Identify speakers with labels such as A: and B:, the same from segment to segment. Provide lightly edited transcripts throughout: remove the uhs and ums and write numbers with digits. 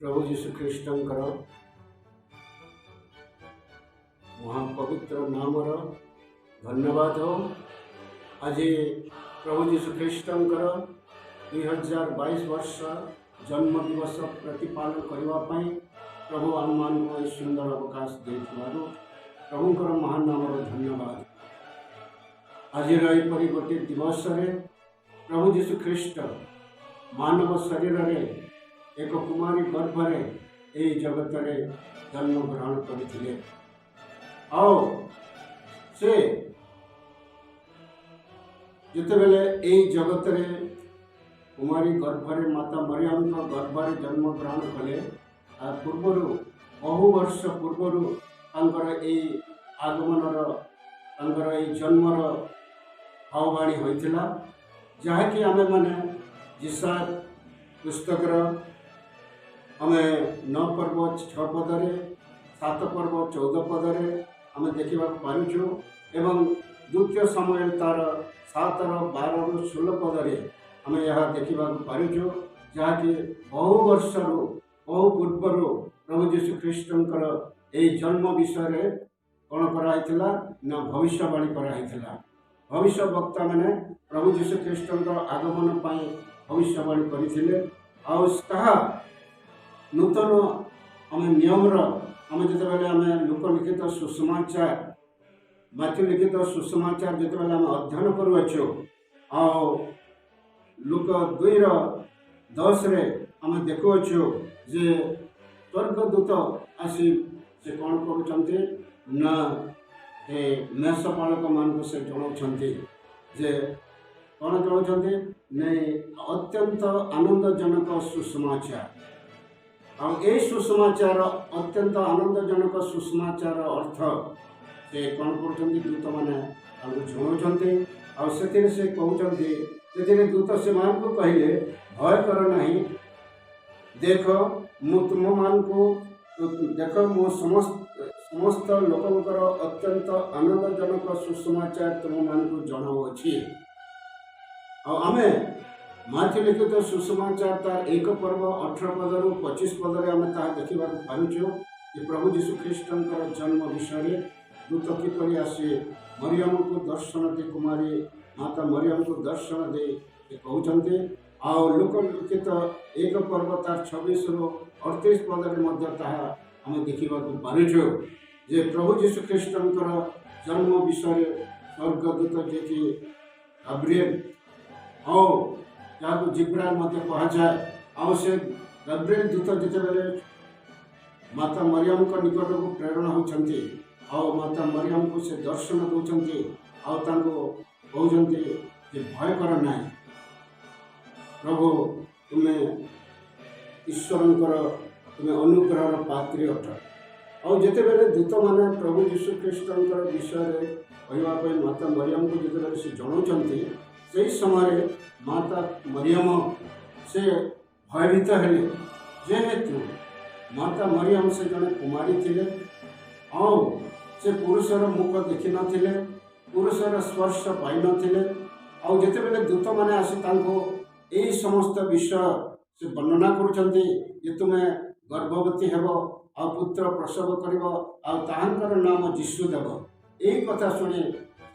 A: प्रभु जीशु ख्रीष्टंकर महापवित्र नामर धन्यवाद हो। आज प्रभु जीशु ख्रीष्टंकर 2022 वर्ष जन्म दिवस प्रतिपालन करने प्रभु आम मान सुंदर अवकाश दे प्रभुंकर महान नामर धन्यवाद। आज यहपरी गोटे दिवस प्रभु जीशु ख्रीष्ट मानव शरीर रे एक कुमारी गर्भरे यही जगत रे जन्म ग्रहण करथिले। आओ से जितेबेले यही जगत रे कुमारी गर्भरे माता मरियम का गर्भरे जन्म ग्रहण कले पूर्वर बहु वर्ष पूर्वर आगमनर जन्मर भाववाणी होइथिला, जहाँकि आमे माने जिसा पुस्तकर आमे 9 पर्व 6 पदरे 7 पर्व 14 पदरे आमे देखा पारुछु एवं द्वितीय समय तार 7 12 16 पदरे आमे यह देखा पारुछु, जहाँकि बहु वर्षर बहु पूर्वर प्रभु जीशु ख्रीष्टंकर यही जन्म विषय कौन कराइथिला ना भविष्यवाणी कराइथिला। भविष्य वक्ता मैंने प्रभु जीशु ख्रीष्टंकर आगमन पाई भविष्यवाणी करथिले। आउ ताहा नूतन आम नियमर आम जितेबाला आम लोकलिखित सुसमाचार माथ्यू लिखित सुसमाचार जितेबाला आम अध्ययन करुछु आउ लोक 2:10 रे आम देखुछु जे स्वर्गदूत आसी से कौन करुछन्ते ना ए मेषपालक मान से जनाउछन्ते जे कौन जनाउछन्ते नहीं अत्यंत आनंदजनक सुसमाचार। और ये सुसमाचार अत्यंत आनंदजनक सुसमाचार अर्थ से कौन कर दूत मैंने जनाउछन्ते और से कहते से दूत से मान को कहले भय कर नहीं, देख मु तुम मान को देख मो समस्त लोकंकर अत्यंत आनंदजनक सुसमाचार तुम मान को जनाऊँगी। आमे माथ्यू लिखित सुसमाचार तार 1 पर्व 18 पदर 25 पदर आम देखा पारुछु कि प्रभु जीशु ख्रीष्टंकर जन्म विषय दूत किपरि आसी मरियम को दर्शन दे कुमारी माता मरियम को दर्शन दे कहते। आउ लोकलिखित 1 पर्व तार 26 ରୁ 38 पदर आम देखा पारुछु जे प्रभु जीशु ख्रीष्टंकर जन्म विषय स्वर्गदूत जे कि गब्रिएल और जिब्राइल कह जाए आउ से गब्रिएल दूत जितेबाला माता मरियम का निकट को प्रेरणा होती और माता मरियम को से दर्शन दौरान कहते भय कर ना, प्रभु तुम्हें ईश्वरंकर तुम्हें अनुग्रहर पात्री अट। और जितेबाला दूत मैंने प्रभु जीशु ख्रीष्टंकर विषय कहवाई माता मरियम को जितेबाला से जनाउछन्ति से समय माता मरियम से भयभीत हेले, जेहेतु माता मरियम से जड़े कुमारी थिले और से पुरुषर मुख देखि नथिले, पुरुषर स्पर्श पाई नथिले। और जितेबाला दूत मैंने आसी यही समस्त विषय से वर्णना करुछन्ति जे तुम्हें गर्भवती हेब आ पुत्र प्रसव करिब आ ताहांकर नाम जीशु देव। यही कथा शुणी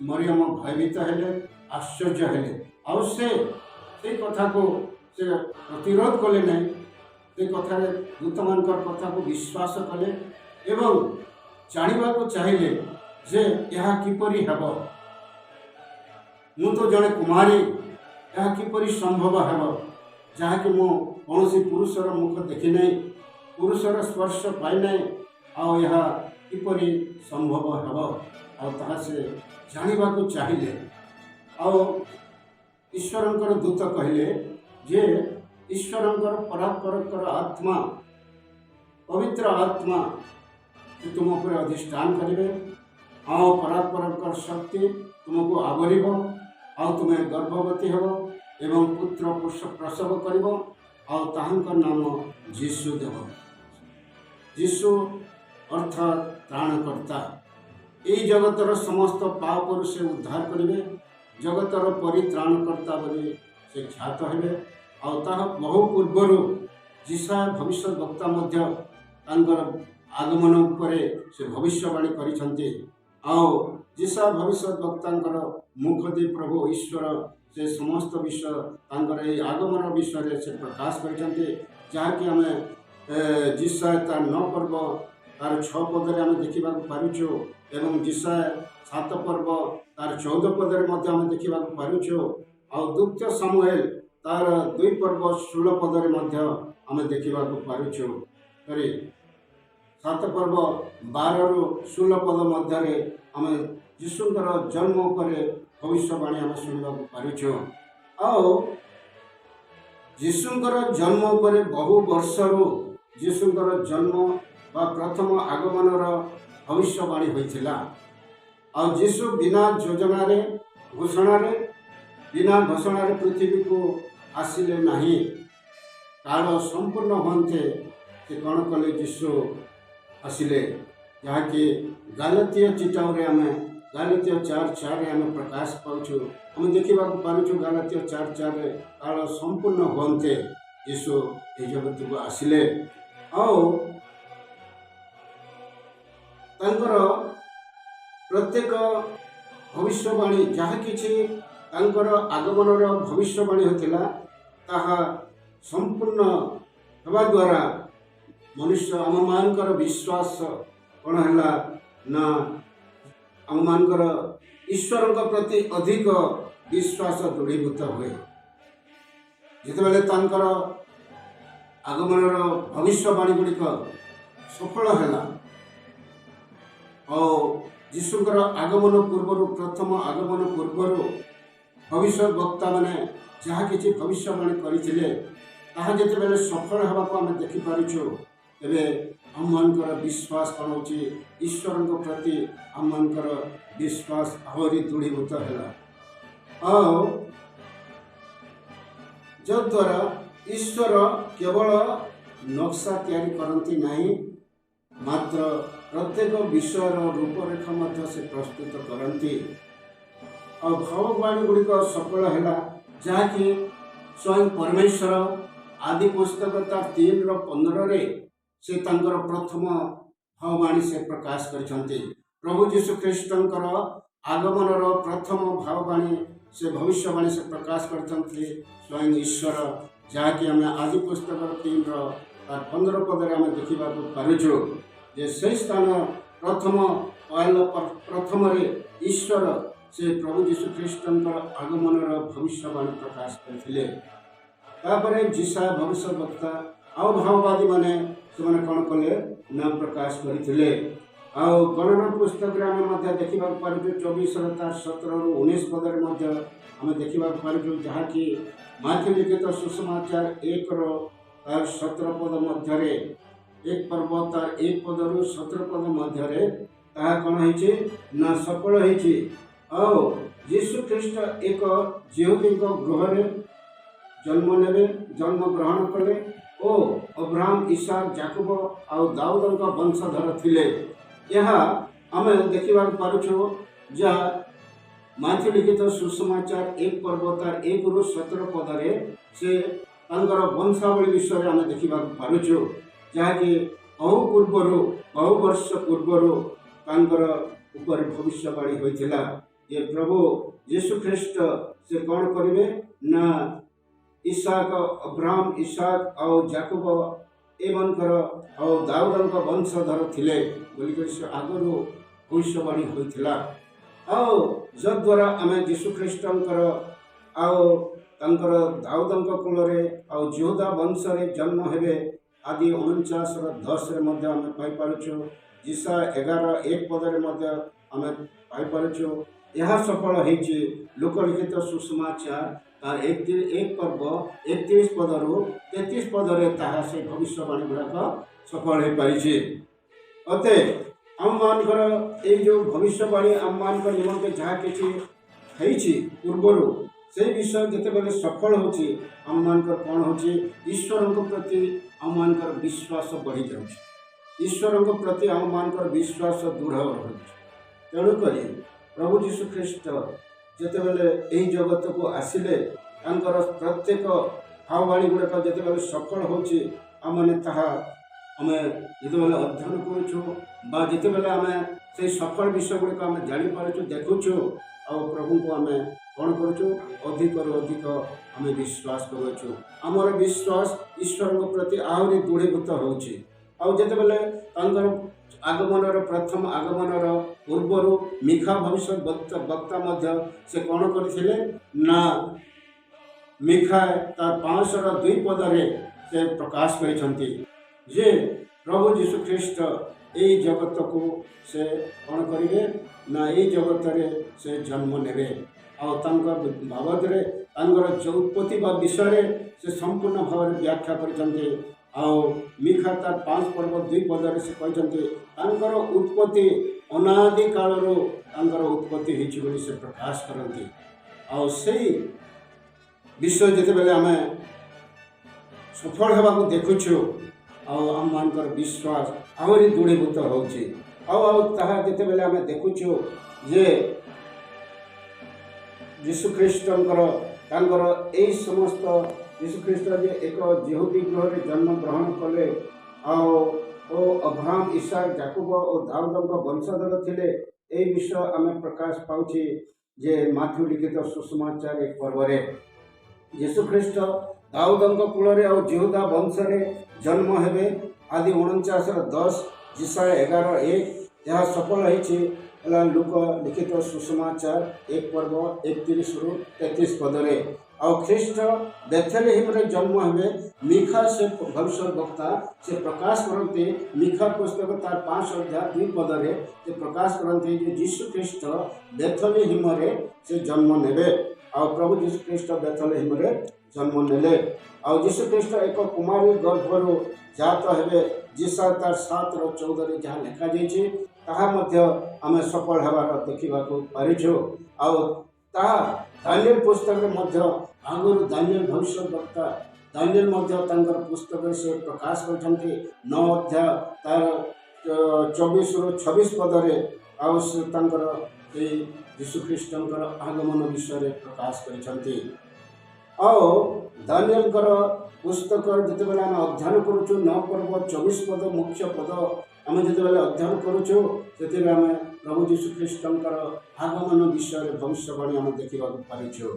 A: मरियम भयभीत हेले, आश्चर्य हेले और से कथा को से प्रतिरोध कले नहीं, से कथा दूत मान कथा को विश्वास कले एवं जानिबा को चाहिए जे यह किपरि हेब, मु तो जड़े कुमारी यह किपरि संभव हेब जहाँकि मु कौन पुरुषर मुख देखी नहीं, पुरुषर स्पर्श पाई नहीं, आ यह किपरि संभव हेब आ से जानिबा को चाहिए। और ईश्वरंकर दूत कहले जे ईश्वरंकर परात्परकर आत्मा पवित्र आत्मा तुम उपर अधिष्ठान करेंगे आ परात्परकर शक्ति तुमको आवरिब आ तुम्हें गर्भवती हेब एवं पुत्र प्रसव करिब आ ताहांकर नाम जीशु देव। जीशु अर्थात त्राणकर्ता यही जगतर समस्त पापरू से उद्धार करेंगे, जगतर परित्राणकर्ता बोली से ख्यात हेले। बहु पूर्वर जिसा भविष्य वक्ता मध्य तांकर आगमन उपरे से भविष्यवाणी करिसंते आओ जिसा भविष्य वक्तांकर मुख दे प्रभु ईश्वर से समस्त विषय तांकर ए आगमन विषय से प्रकाश करिसंते जहाँकि आम जिसा तार 9 पर्व तार 6 पदरे आम देखा पारुछु एवं जिसा 7 पर्व तार 14 पदरे मध्य आम देखा पारुछु और द्वितीय सामुएल तार 2 पर्व 16 पदरे मध्य आम देखा पारुछु अरे 7 पर्व 12 रु 16 पद मध्य आम यीशुंकर जन्म पर भविष्यवाणी आम शुणा पारुछु आओ यीशुंकर जन्म पर बहु वर्षरु यीशुंकर जन्म व प्रथम आगमन भविष्यवाणी होइथिला और यीशु बिना योजना रे घोषणा रे बिना घोषणा रे पृथ्वी को आसिले नहीं काल संपूर्ण होते से कौन कले यीशु आसिले जहाँकि गालतीय चिठारे आम गालतीय 4:4 आम प्रकाश पाचु आम देखा पार्छु गालतीय 4:4 काल संपूर्ण होते यीशु ये जगत को आसिले आओ तांकर प्रत्येक भविष्यवाणी जहाँ किछि तांकर आगमन भविष्यवाणी होतिला ताहा संपूर्ण हवा द्वारा मनुष्य आम मानकर विश्वास कौन है ना आम मानकर ईश्वर प्रति अधिक विश्वास दृढ़ीभूत हुए जितेबाला तांकर आगमन भविष्यवाणी गुड़िक सफल है और यीशुंकर आगमन पूर्वर प्रथम आगमन पूर्वर भविष्य वक्ता मैंने जहाँ कि भविष्यवाणी करते जितेबाला सफल होगा आम देखिपारुछु तेरे आम मानकर विश्वास कौन हो ईश्वर प्रति आम मानकर विश्वास आहरी दृढ़ीभूत है जद्वारा ईश्वर केवल नक्शा तैयारी करती नहीं मात्र प्रत्येक विषय रूपरेखा मध्य से प्रस्तुत करती और भविष्यवाणी गुड़िक सफल है जहाँकि स्वयं परमेश्वर आदि पुस्तक 3:15 से तांकर प्रथम भाववाणी से प्रकाश करछन्ते प्रभु यीशु ख्रीष्टंकर आगमन प्रथम भाववाणी से भविष्यवाणी से प्रकाश करछन्ते स्वयं ईश्वर जहाँकि आम आदि पुस्तक 3:15 पदरे आम देखा पारुछु जे से स्थान प्रथम प्रथम ईश्वर से प्रभु यीशु ख्रीष्टंकर आगमन भविष्यवाणी प्रकाश करथिले तापरे जिसा भविष्य वक्ता आउ भाववादी माने कौन कले न प्रकाश करथिले आउ गणना पुस्तक आम देखा पार्छु 24:17-19 पदर आम देखा पार्छु जहाँकि माथि लिखित सुसमाचार 1:17 पद मध्य 1 पर्व तार 1 पदरु 17 पद मध्य कौन है न सफल होइछि और यीशु ख्रीष्ट एक यहूदी गृह जन्म ने जन्म ग्रहण कले ओ अब्राहम इसाक जाकब और दाऊद वंशधर थिले यह आम देखा पारुछु जहाँ माथि लिखित सुसमाचार 1 पर्व तार 1:17 पदरे से वंशावली विषय आम देखा पारुछु जहाँकि बहु वर्ष पूर्वर ऊपर भविष्यवाणी होइथिला ये प्रभु यीशु ख्रीष्ट से कौन करेंगे ना इसाक अब्राहम इसाक और जाकब एवंकर और दाऊद वंशधर थिले बोलिक आगु भविष्यवाणी होइथिला और जद्वारा आम यीशु ख्रीष्टंकर दाऊद कुल और यहूदा वंश जन्म हेबे आदि 49:10 आम पाइपारुछु जिसा 11:1 पदरे आम पाइपारुछु यह सफल होइछि लोकलिखित सुसमाचार तार 1 पर्व 31 पदरु 33 पदरे ताहा से भविष्यवाणी गुड़ाक सफल हो पारिछि अते आम मानकर ये जो भविष्यवाणी आम मान निमंते जहाँ कि पूर्वर से विषय जितेबाला सफल होछि आम मानकर कौन होछि ईश्वर प्रति आम मानकर विश्वास बढ़ी जाउछि ईश्वर प्रति आम मानकर विश्वास दृढ़ होछि तेणुक प्रभु यीशु ख्रीष्ट जितेबाला यही जगत को आसिले प्रत्येक भाववाणी गुड़ाक जितेबाला सफल होछि आमने ताहा आमे जेतेबेले अध्ययन करूछु बा जेतेबेले आमे से सफल विषय गुड़िक आम जापारु देखुचु आ प्रभु को आम कौन करुचु अधिक अधिक आम विश्वास करुचु आमर विश्वास ईश्वर प्रति आहरी दृढ़ीभूत होउछि आतेबले आगमन प्रथम आगमन पूर्वर मिखा भविष्य वक्ता से कौन करथिले ना मिखा तार 5:2 पदरे से प्रकाश करिसंती जे प्रभु यीशु ख्रीष्ट यही जगत को से कौन करेंगे ना यही जगत रे से जन्म नेबे बाबद जो उत्पत्ति विषय से संपूर्ण भाव व्याख्या करते मिखा तार 5:2 पदर से कहते उत्पत्ति अनादि कालर उत्पत्ति होती से प्रकाश करती से विषय जिते आम सफल होगा देखुचु आम मान विश्वास आहरी दृढ़ीभूत होते आम देखुचु जे यीशुख्रीष्टर यही समस्त यीशुख्रीष्ट एक यहूदी गृह जन्म ग्रहण कले अब्राहम इसाक याकूब और दाऊद वंशधर थिले ए विषय आम प्रकाश पाउछि जे माथ्यू लिखित सुसमाचार 1 पर्वरे यीशुख्रीष्ट दाऊद कूल और जिहुदा वंश जन्म हेबे आदि 49:10 जिसाया 11:1 यह सफल होइछि लुक लिखित सुसमाचार 1 पर्व 31-33 पदरे आ ख्रीष्ट बेथलेहेम रे जन्म हेबे मिखा से भविष्य वक्ता से प्रकाश करते मिखा पुस्तक तार 5:2 पदरे से प्रकाश करते जो यीशु ख्रीष्ट बेथलेहेम रे से जन्म नेबे आ प्रभु यीशु ख्रीष्ट बेथलेहेम रे जन्म नेले आ यीशु ख्रीष्ट एक कुमारी गर्भरु जात हेबे जिसा तार 7:14 जहाँ लिखा जाइए ताहा मध्य आमे सफल होबार देखा पारिछु आ दानिएल पुस्तक मध्य आगुर दानिएल भविष्य वक्ता दानिएल मध्य पुस्तक से प्रकाश करछन्ति 9 अध्याय तार 24-26 पदरे यीशुख्रीष्टर आगमन विषय प्रकाश करछन्ति दानिएल पुस्तक जितेबाला आम अध्ययन करुचु 9 पर्व 24 पद मुख्य पद आम जितेबाला अध्ययन करुचु से आम प्रभु यीशुख्रीष्टर आगमन विषय भविष्यवाणी आम देखा पारिछु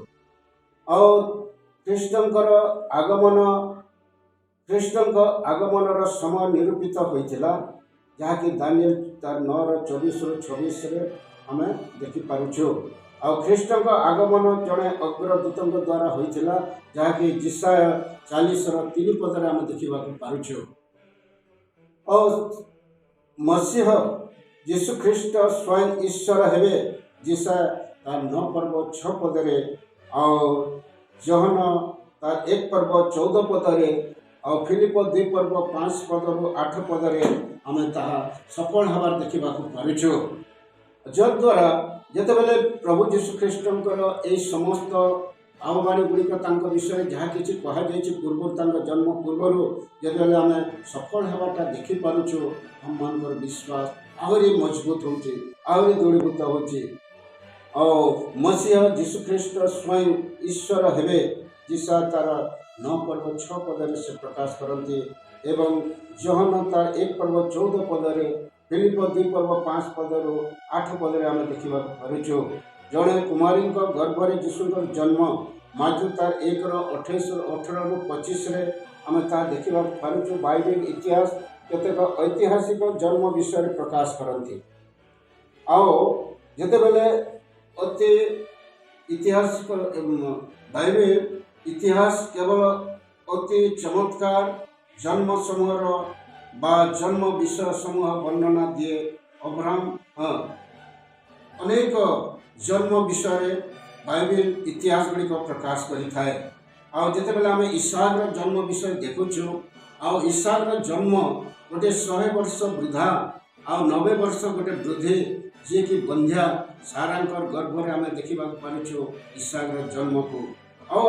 A: ख्रीष्टर आगमन समय निरूपित होता जहाँकि दानिएल तार 9:24-26 आम देखिपुँ आ ख्रीष्टर आगमन जड़े अग्रदूत द्वारा होता जहाँकि जिसाया 40:3 पदर आम देखा पारुछु और मसीह यीशुख्रीष्ट स्वयं ईश्वर हेबे जिसाया तार 9 पर्व 6 पदरे और जहन तार 1 पर्व 14 पदरे और फिलिप 2 पर्व 5 पदर 8 पदरे आम ताहा सफल हबार देखा पारुछु जद्वारा जितेबाला प्रभु यीशुख्रीष्टर यही समस्त आवबाणी गुड़िक विषय जहाँ कि कहुई पूर्व जन्म पूर्वर जिते आम सफल हवाटा देखिपुँ हम मान विश्वास आहरी मजबूत होहरी दृढ़ीभूत हो मसीह यीशुख्रीष्ट स्वयं ईश्वर हेबे जिसा तार 9 पर्व 6 पदर से प्रकाश करते एवं जहन तार 1 पर्व 14 पदरे फिलिप 2 पर्व 5 पदर 8 पदरे आम देखा पारुछु जड़े कुमारी गर्भरे यीशुर जन्म माथ्यू तार 1:18-25 आम ता देखा पारुछु बाइबल इतिहास केतेक ऐतिहासिक जन्म विषय प्रकाश करती आतेबले अति ऐतिहासिक बाइबल इतिहास केवल अति चमत्कार जन्म समूह बा जन्म विषय समूह वर्णना दिए अब्राहम अनेक जन्म विषय बाइबल इतिहास गुड़िक प्रकाश करें आतेबले आम ईसाकर जन्म विषय देखुचु ईसाकर जन्म गोटे 100 वर्ष वृद्धा आ 90 वर्ष गोटे वृद्धि जी कि बंध्या सारांकर गर्भरे आम देखा पारुछु ईसाकर जन्म को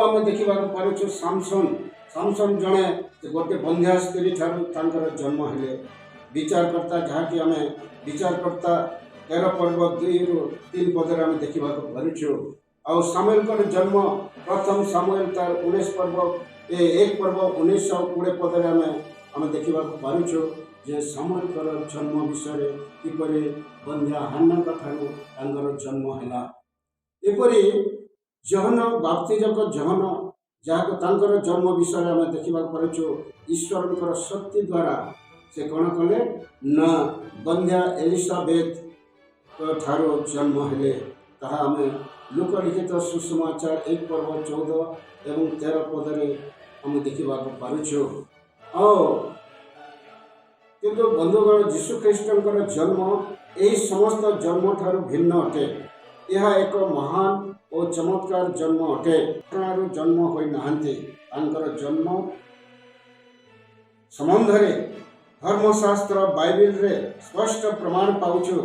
A: आम देखा पारुछु सामसन जड़े गोटे बंध्या स्त्री ठार जन्म हेले विचारकर्ता जहाँ कि आम विचारकर्ता 13 पर्व 2-3 पदर आम देखा पारुछु और सामुएल जन्म प्रथम सामुएल तार 19 पर्व 1 पर्व 1920 पदर आम आम देखा पारुछु जे सामूहिकर जन्म विषय किपरि बंध्या हान्ना ठार जन्म है एपरी जहन बाप्तिजक जहन जहाँ तांकर जन्म विषय आम देखा पारुछु ईश्वर शक्ति द्वारा से कौन कले ना बंध्या एलिजाबेथ ठारो जन्म हेले ताहा आम लोकलिखित सुसमाचार 1 पर्व 14 एवं 13 पदरे आम देखा पारुछु किंतु बंधुगण जीशु ख्रीष्टर जन्म यही समस्त जन्म ठारू भिन्न अटे। यह एक महान और चमत्कार जन्म अटे। जन्म होई नाहंती तांकर जन्म संबंध रे धर्मशास्त्र बाइबल रे स्पष्ट प्रमाण पाउछु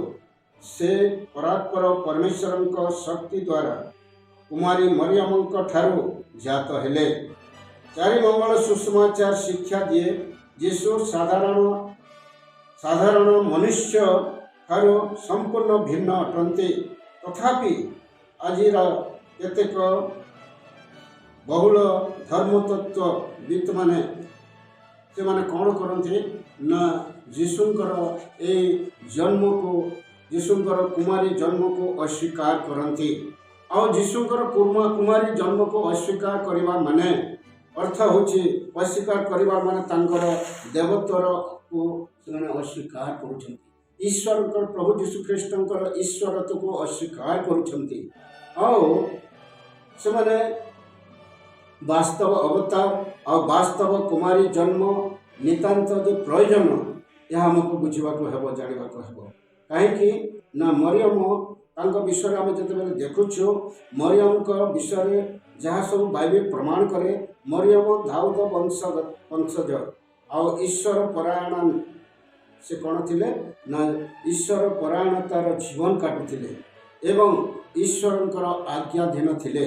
A: से परात्पर परमेश्वर शक्ति द्वारा कुमारी मरियम ठारू जात हेले। चारि मंगल सुसमाचार शिक्षा दिए जीशु साधारण मनुष्य ठारू संपूर्ण भिन्न अटंती तथापि आजिर केतेक बहुल धर्मतत्वविद माने से माने कौन करते ना जीशुंकर ए जन्म को जीशुंकर कुमारी जन्म को अस्वीकार करती और जीशुंकर कुमारी जन्म को अस्वीकार करवा माने अर्थ होची अस्वीकार करवा माने तांकर देवत्वर को से अस्वीकार करुछंती ईश्वर प्रभु जीशु ख्रीष्टर ईश्वरत्व को अस्वीकार करुछंती से माने वास्तव अवतार और वास्तव कुमारी जन्म नितांत जो प्रयोजन यह आमको बुझाक हेब जाना हेब कहीं ना मरियम तांको विषय आम जो देखुचु मरियम विषय जहाँ सब बाइबल प्रमाण करे मरियम दाऊद वंशज और ईश्वर परायण से कौन थिले ना ईश्वर परायणतार जीवन काटुथिले एवं ईश्वर आज्ञाधीन थिले।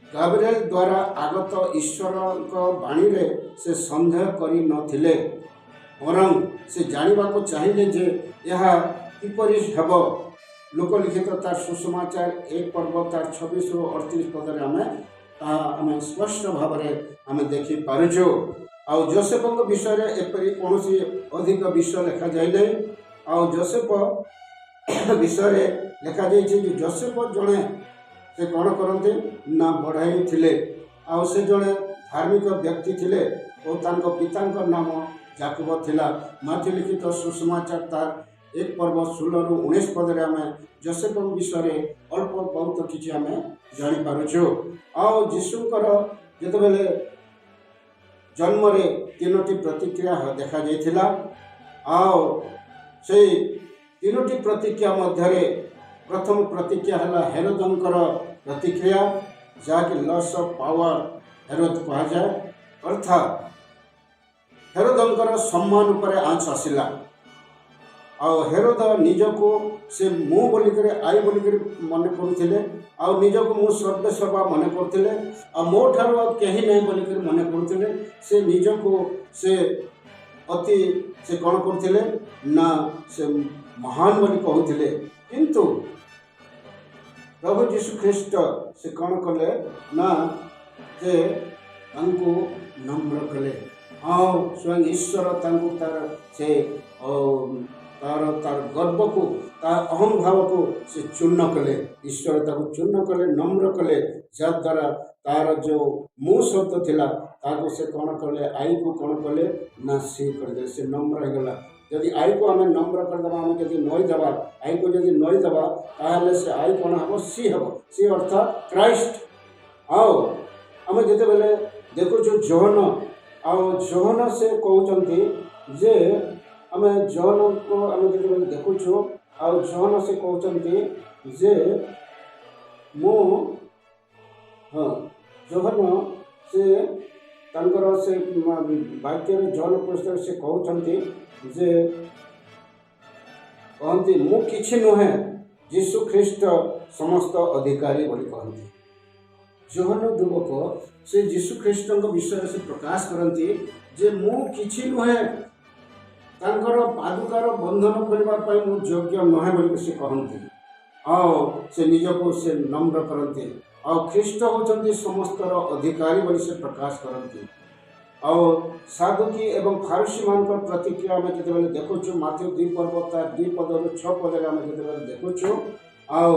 A: गाब्रिएल द्वारा आगत ईश्वर बाणी रे से संदेह करी नथिले वरं से जानिबा को चाहिए जे यह किपरि हेब लोकलिखित तार सुसमाचार 1 पर्व तार 26 ରୁ 38 पदरे आम स्पष्ट भाव आम देखि पारुछु। आउ जोसेफ विषय एपरी कौन अधिक विषय लिखा जाए आउ जोसेफ विषय लिखा जाइए जोसेफ जड़े से कौन करते ना बढ़ाई थिले आउ से जड़े धार्मिक व्यक्ति थिले और तांको पिता नाम जाकुब थिला। माथि लिखित सुसमाचार तार 1 पर्व 16 ରୁ 19 पदरे आम जोसेफ विषय अल्प बहुत किसी आम जापारुछु। आउ जीशुकर जितेबले जन्म रे 3टी प्रतिक्रिया देखा जाइथिला आउ से 3टी प्रतिक्रिया मध्य प्रथम प्रतिक्रिया है हेरोदंकर प्रतिक्रिया जहाँकि लॉस ऑफ पावर हेरोद कहा जाए अर्थात हेरोदंकर सम्मान उपर आंच आसला आउ हेरोद निजको से मु बोलिक आई बोलिक मन करुले आउ निजको मु सर्वेसर्वा मन करुले आ मो ठार कहीं नहीं बोलिक मन करुले से निजको से अति से कौन करुले ना से महान बोली कहते किंतु प्रभु जीशु ख्रीष्ट से कौन कले ना जे तांको नम्र कले हाँ स्वयं ईश्वर तार से तार गर्व को तार अहम भाव को से चूर्ण कले ईश्वर ताको चूर्ण कले नम्र कले जद्वारा तार जो मु शब्द थिला ताको से कौन कले आई को कौन कले ना सी करदे से नम्र हो गला। यदि आई को आम नम्र करदे आम जब नई दबा आई को जब नई दबा ताहले से आई कौन हम सी अर्थात क्राइस्ट। आओ आम जिते बेले देखुछु जोहन आउ जोहन से कहते जे आम जोहन को आम जो देखुछु आउ जोहन से कहते जे मु हाँ जोहन से तांकर से वाक्य जोहन पुस्तक से कहते जे कहती मु किछि नुहे जीशु ख्रीष्ट समस्त अधिकारी बोली कहती। जोहन युवक से जीशु ख्रीष्ट विषय से प्रकाश करती जे मु किछि नुहे तांकर पादुकार बंधन करने मु योग्य नुहे बोली से कहती आओ से निजको से नम्र करते आ ख्रीष्ट होती समस्त अधिकारी बोली से प्रकाश करती। और साधुकी एवं फारुसी मान प्रतिक्रिया आम जो देखुचु माथ्यू 2 पर्व तार 2 पदर 6 पदर आम जो देखुचु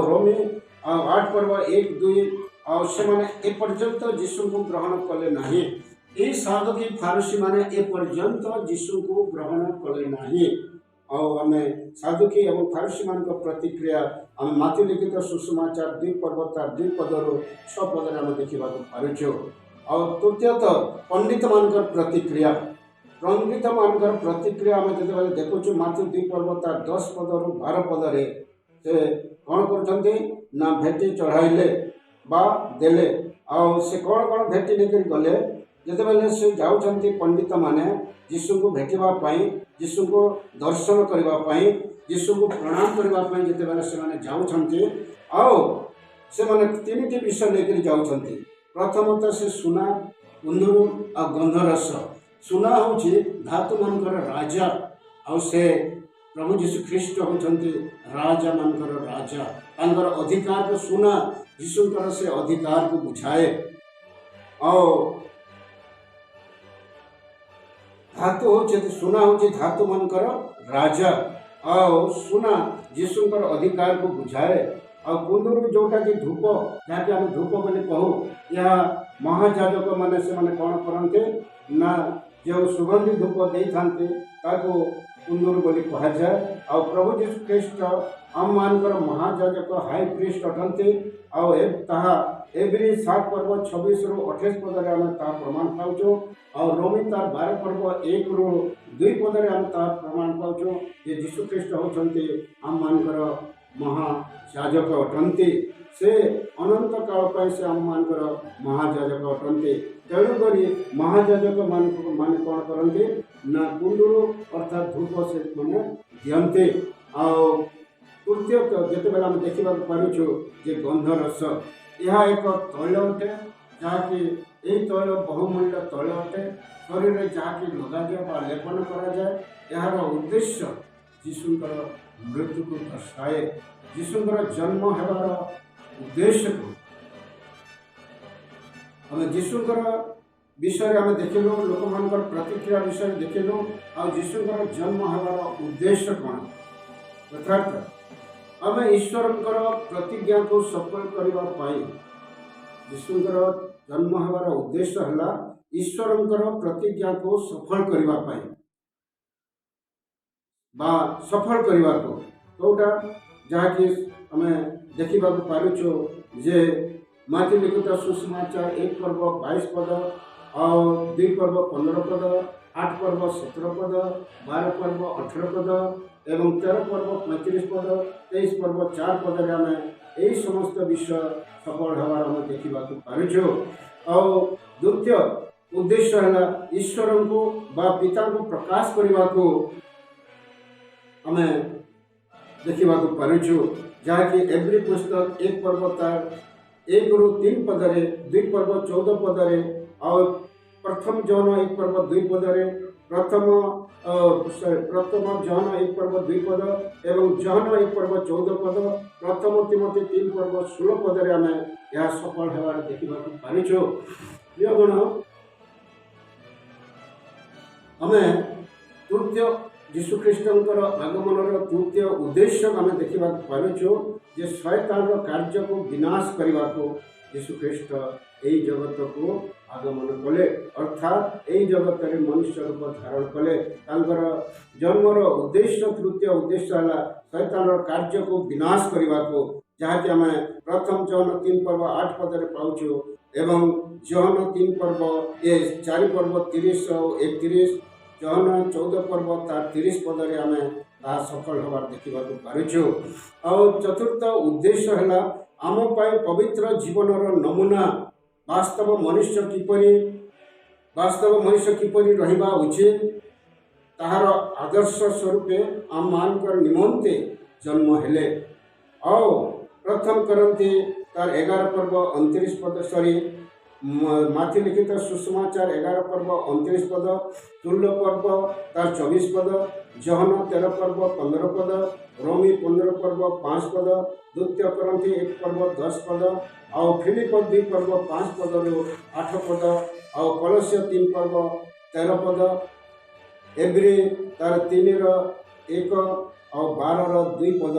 A: रोमी 8 पर्व 1 2 से पर्यंत जीशु को ग्रहण कले ना। ये साधुकी फारुसी माने ए पर्यंत जीशु को ग्रहण कले ना। आम साधुकी और फारुसी मान प्रतिक्रिया आम माथ्यू लिखित सुसमाचार 2 पर्व तार 2 पदर 6 पदर आम देखा पार्छु। और तृतीयतः पंडित मान प्रतिक्रिया आम जो देखुचु माथ्यू 2 पर्व तार 10 पदर 12 पदरे से कौन कर भेटी चढ़ाइले बा देले से कौन कौन भेटी लेकर गले जिते से जाऊँच पंडित माने यीशु को भेटापी यीशु को दर्शन करने यीशु को प्रणाम करने जिते से जाऊँच से तीन टी विषय लेकर जाऊँच। प्रथमतः से सुना कुंदरू और गंधरस। सुना हूँ धातु मानकर राजा और से प्रभु जीशु ख्रीष्ट होती राजा मानकर राजा तांकर अधिकार को सुना यीशुकर से अधिकार को बुझाए और धातु हो सुना हूँ धातु मानकर राजा और सुना यीशुकर अधिकार को बुझाए और कुंदरू जोटा कि धूप जहाँकि आम धूप बोली कहूँ या महाजाजक मैंने से मैंने कौन करते ना जो सुगंधी धूप दे था कुंदरू बोली कह जाए। और प्रभु जीशु ख्रीष्ट आम मानकर महाजाजक हाई प्रीस्ट अटंती और एवरी 7 पर्व 26 रु 28 पदर आम प्रमाण पाचु और रोमी तार 12 पर्व 1 रु 2 पदर आम प्रमाण पाचु ये जीशु ख्रीष्ट होती आम मानकर महाजाजक अटंती से अनंत काल से आम मानकर महाजाजक अटंती। तेणुक महाजाजक मान कौन करते ना कुंदरू अर्थात धूप से मैंने दिखते। तृतीय जिते आम देखा पार्छु जे गंधरस यह एक तैल अटे जहाँकि यही तैल बहुमूल्य तैल अटे शरीर में जहाँकि लगे लेपन कराए यार उद्देश्य यीशुकर मृत्यु को दर्शाए यीशुकर जन्म होवार उद्देश्य को आम यीशुकर विषय आम देखिलु लोक मान प्रतिक्रिया विषय देखिलु आ यीशुकर जन्म होवार उद्देश्य कौन यथार्थ आम ईश्वर प्रतिज्ञा को सफल करने यीशुकर जन्म होवार उद्देश्य है ईश्वर प्रतिज्ञा को सफल करने सफल करने को जोटा जहाँकि आम देखा पार्छु जे माथ्यू लिखित सुसमाचार 1 पर्व 22 पद और 2 पर्व 15 पद 8 पर्व 17 पद 12 पर्व 18 पद एवं 13 पर्व 35 पद 23 पर्व 4 पदर आम यही समस्त विषय सफल होवार आम देखा पार्छु। और द्वितीय उद्देश्य है ईश्वर को बा पिता को प्रकाश करने को आम देखा पार्छु जहाँकि एवरी पुस्तक 1 पर्व तार 1 रु 3 पदरे 2 पर्व 14 पदरे और प्रथम जौन 1 पर्व 2 पदरे प्रथम जौन 1 पर्व 2 पद एवं जौन 1 पर्व 14 पद प्रथम तिमोथी 3 पर्व 16 पदरे आम यह सफल होवार देखा पार्छु। प्रियगण आम तृतीय यीशु ख्रीष्टर आगमन तृतीय उद्देश्य आम देखा पार्छु जे शैतान कार्य को विनाश करने को यीशु ख्रीष्ट यही जगत को आगमन कले अर्थात यही जगत में मनुष्य रूप धारण कले जन्मर उद्देश्य तृतीय उद्देश्य है शैतान कार्य को विनाश करने को जहाँकि आम प्रथम जौन 3 पर्व 8 पदरे पाचु एवं जौन 3 पर्व 4 पर्व 30 और 31 जौन 14 पर्व तार 30 पदरे आम सफल होवार देखा पार्छु। और चतुर्थ उद्देश्य है आम पवित्र जीवन नमूना वास्तव मनुष्य किपरि रहिबा उचित ताहार आदर्श स्वरूप आम मान निमंते जन्म हेले। और प्रथम करंती तार 11 पर्व 29 पद सॉरी माथ्यू लिखित सुसमाचार 11 पर्व 29 पद तुल्य पर्व तार 24 पद जहन 13 पर्व 15 पद रोमी 15 पर्व 5 पद द्वितीय करंती 1 पर्व 10 पद और फिलिप 2 पर्व 5 पद 8 पद और कलस्य 3 पर्व 13 पद, एब्री तार 3:1 और 12:2 पद,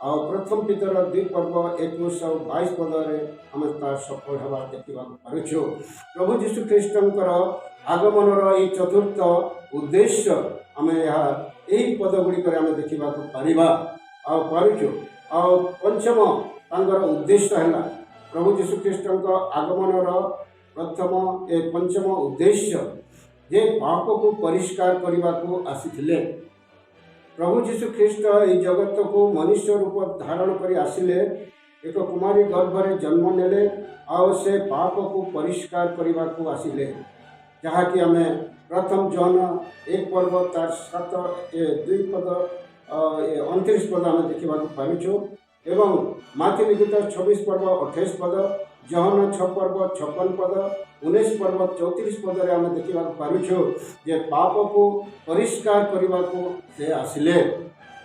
A: और प्रथम पितर 2 पर्व 21 और 22 पदरे आम तार सफल हवा देखा पार्छु। प्रभु जीशु ख्रीष्टर आगमनर ये चतुर्थ उद्देश्य आम यही पद गुड़िक देखा पार्छु। और पंचम तांकर उद्देश्य है प्रभु जीशु ख्रीष्टर आगमनर प्रथम ए पंचम उद्देश्य जे पाप को परिष्कार करने को आसीथिले। प्रभु जीशु ख्रीष्ट ये जगत को मनुष्य रूप धारण कर आसिले, एक कुमारी गर्भरे जन्म नेले और से पाप को परिष्कार करने को आसिले, जहाँकि आम प्रथम जन 1 पर्व तार 7:2 पद 29 पद आम देखा पार्छु। एवं माथि लिखित 26 पर्व 28 पद, जहन 6 पर्व 56 पद, 19 पर्व 34 पदरे आम देखा पार्छु जे पाप को परिष्कार करने को से आसिले।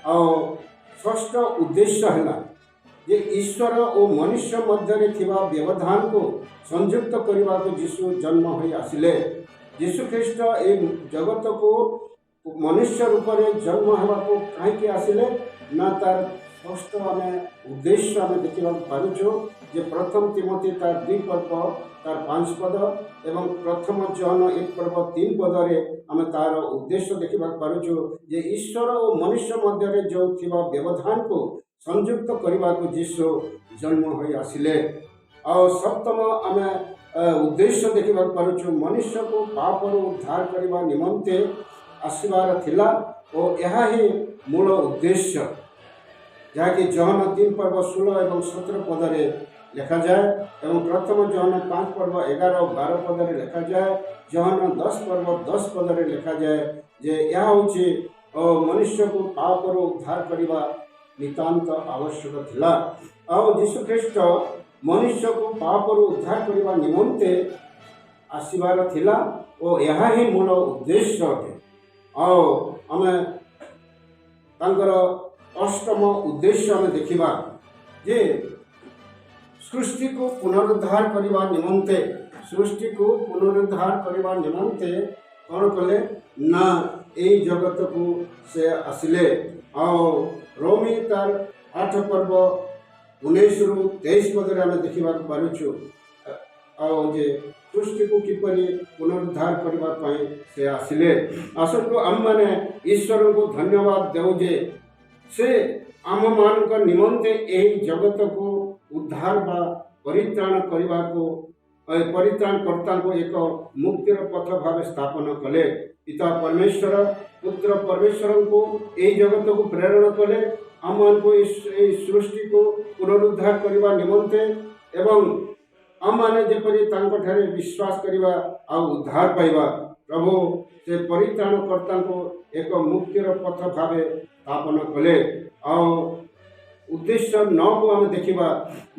A: और षष्ठ उद्देश्य है जे ईश्वर और मनुष्य मध्य थिबा व्यवधान को संयुक्त करने को यीशु जन्म हो आसिले। यीशु ख्रीष्ट ए जगत को मनुष्य रूप में जन्म होगा कहीं आसिले ना तार षष्ठ आम उद्देश्य आम देखा पार्छु जे प्रथम तिमोथी तार 2 पर्व तार 5 पद एवं प्रथम जन 1 पर्व 3 पदरे आम तार उद्देश्य देखा पार्छु जे ईश्वर और मनुष्य मध्य जो थिबा व्यवधान को संयुक्त करने को यीशु जन्म हो आसिले। और सप्तम आम उद्देश्य देखा पार्छु मनुष्य को पापर उद्धार करने निमंते आसबार थिला और यह ही मूल उद्देश्य, जहाँकि जहन 3 पर्व 16 और 17 पदरे लिखा जाए एवं प्रथम जहन 5 पर्व 11 और 12 पदरे लिखा जाए, जहन 10 पर्व 10 पदरे लिखा जाए जे यह हूँ मनुष्य को पापर उद्धार करने नितांत आवश्यक थिला। और यीशु ख्रीष्ट मनुष्य को पापर उद्धार करने निमंते आसबार थिला और यह ही मूल उद्देश्य अटे। और आम तांकर अष्टम उद्देश्य आम देखा जे सृष्टि को पुनरुद्धार करने निमंते कौन कले ना यही जगत को से आसिले। और रोमी तार 8 पर्व 19 ରୁ 23 पदरे आम देखा पार्छु और जे सृष्टि को किपरि पुनरुद्धार करने से आसिले। आसतु आम मैंने ईश्वर को धन्यवाद देव जे से आम मान निमंते यही जगत को उद्धार बा परित्राण करने को परित्राणकर्ता को एक मुक्तिर पथ भाव स्थापन कले। पिता परमेश्वर पुत्र परमेश्वर को यही जगत को प्रेरण कले आम को सृष्टि को पुनरुद्धार करने निमंते एवं आम मैंने जपरी ठारे विश्वास करवा आ उद्धार पाइबा प्रभु से परित्राणकर्ता को एक मुक्तिर पथ भाव स्थापन कले। और उद्देश्य 9 को आम देखा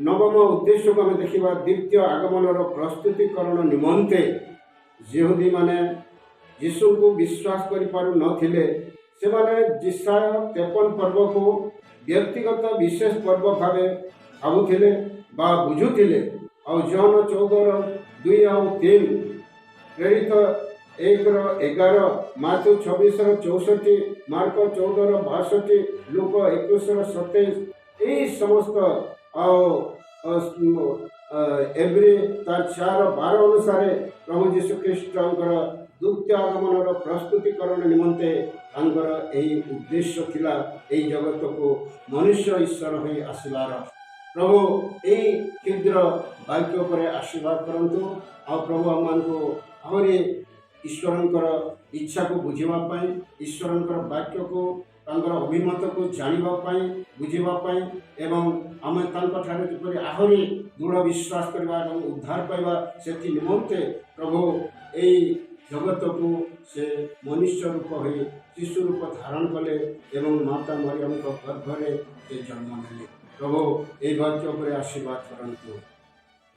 A: नवम उद्देश्य को आम देखा द्वितीय आगमनर प्रस्तुतिकरण निमंते यहूदी माने यीशु को विश्वास कर पारु नथिले से माने जिसाय 53 पर्व को व्यक्तिगत विशेष पर्व भाव भावुले बा बुझुले। और जॉन 14:2 और 3 प्रेरित 1:11 माथ्यू 26:64 मार्क 14:62 लूक 21:27 यही समस्त एब्री तार 4:12 अनुसार प्रभु जीशु ख्रीष्टर द्वितीय आगमनर प्रस्तुतिकरण निमंते यही उद्देश्य थिला यही जगत को मनुष्य ईश्वर हो आसबार। प्रभु यही क्षुद्र वाक्य पर आशीर्वाद करंतु और प्रभु आम को आहरी ईश्वर इच्छा को बुझापी ईश्वर वाक्य को अभिमत को जानापी बुझापी एवं आम ठारे आहरी दृढ़ विश्वास करवा उद्धार पाइबा से निमंते प्रभु यही जगत को से मनुष्य रूप हो शिशु रूप धारण कले एवं माता मरियम गर्भरे जन्म नेले। प्रभु यही वाक्य पर आशीर्वाद करंतु।